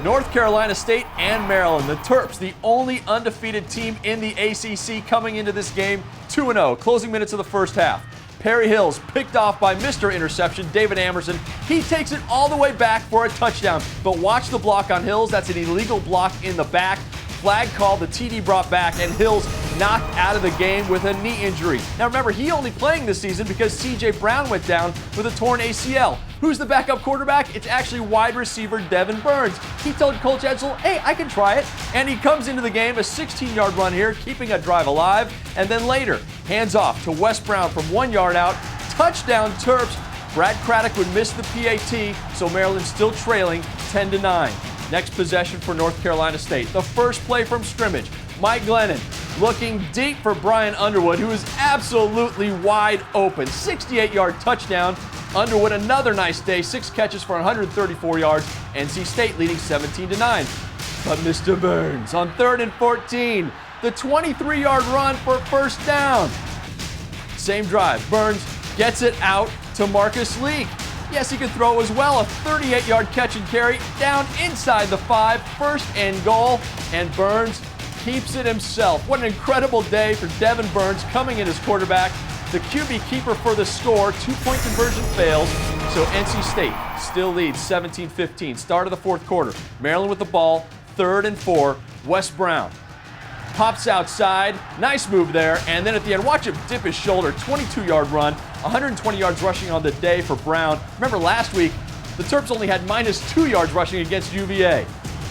North Carolina State and Maryland. The Terps, the only undefeated team in the ACC coming into this game, 2-0. Closing minutes of the first half. Perry Hills picked off by Mr. Interception, David Amerson. He takes it all the way back for a touchdown. But watch the block on Hills. That's an illegal block in the back. Flag called, the TD brought back, and Hills knocked out of the game with a knee injury. Now remember, he only playing this season because C.J. Brown went down with a torn ACL. Who's the backup quarterback? It's actually wide receiver Devin Burns. He told Coach Edsel, hey, I can try it. And he comes into the game, a 16-yard run here, keeping a drive alive. And then later, hands off to Wes Brown from 1 yard out. Touchdown Terps. Brad Craddock would miss the PAT, so Maryland still trailing 10-9. Next possession for North Carolina State. The first play from scrimmage. Mike Glennon looking deep for Brian Underwood, who is absolutely wide open. 68-yard touchdown. Underwood, another nice day. 6 catches for 134 yards. NC State leading 17-9. But Mr. Burns on 3rd and 14. The 23-yard run for first down. Same drive. Burns gets it out to Marcus Leak. Yes, he could throw as well. A 38-yard catch and carry down inside the 5. First and goal. And Burns keeps it himself. What an incredible day for Devin Burns coming in as quarterback. The QB keeper for the score. 2-point conversion fails. So NC State still leads 17-15. Start of the fourth quarter. Maryland with the ball. 3rd and 4. Wes Brown pops outside. Nice move there. And then at the end, watch him dip his shoulder. 22-yard run. 120 yards rushing on the day for Brown. Remember last week, the Terps only had -2 yards rushing against UVA.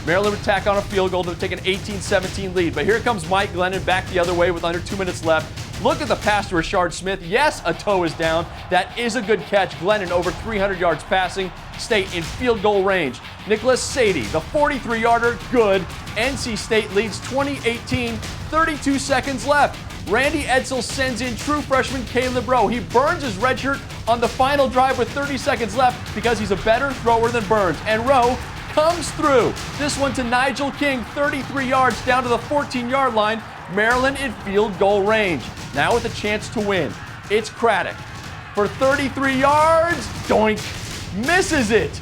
Maryland would tack on a field goal to take an 18-17 lead. But here comes Mike Glennon back the other way with under 2 minutes left. Look at the pass to Rashard Smith. Yes, a toe is down. That is a good catch. Glennon over 300 yards passing. State in field goal range. Niklas Sade, the 43-yarder, good. NC State leads 20-18, 32 seconds left. Randy Edsel sends in true freshman Caleb Rowe. He burns his red shirt on the final drive with 30 seconds left because he's a better thrower than Burns. And Rowe comes through. This one to Nigel King, 33 yards down to the 14-yard line. Maryland in field goal range. Now with a chance to win. It's Craddock for 33 yards. Doink. Misses it.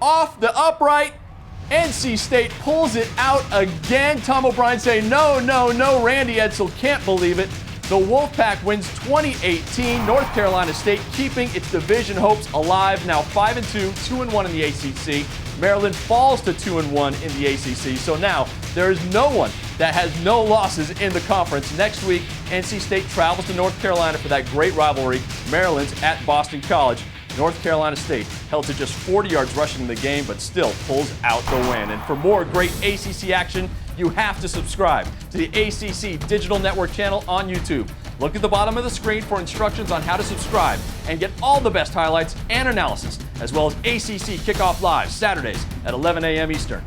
Off the upright. NC State pulls it out again. Tom O'Brien saying, no, no, no. Randy Edsel can't believe it. The Wolfpack wins 20-18. North Carolina State keeping its division hopes alive. Now 5-2, 2-1 in the ACC. Maryland falls to 2-1 in the ACC. So now there is no one that has no losses in the conference. Next week, NC State travels to North Carolina for that great rivalry. Maryland's at Boston College. North Carolina State held to just 40 yards rushing in the game, but still pulls out the win. And for more great ACC action, you have to subscribe to the ACC Digital Network channel on YouTube. Look at the bottom of the screen for instructions on how to subscribe and get all the best highlights and analysis, as well as ACC Kickoff Live Saturdays at 11 a.m. Eastern.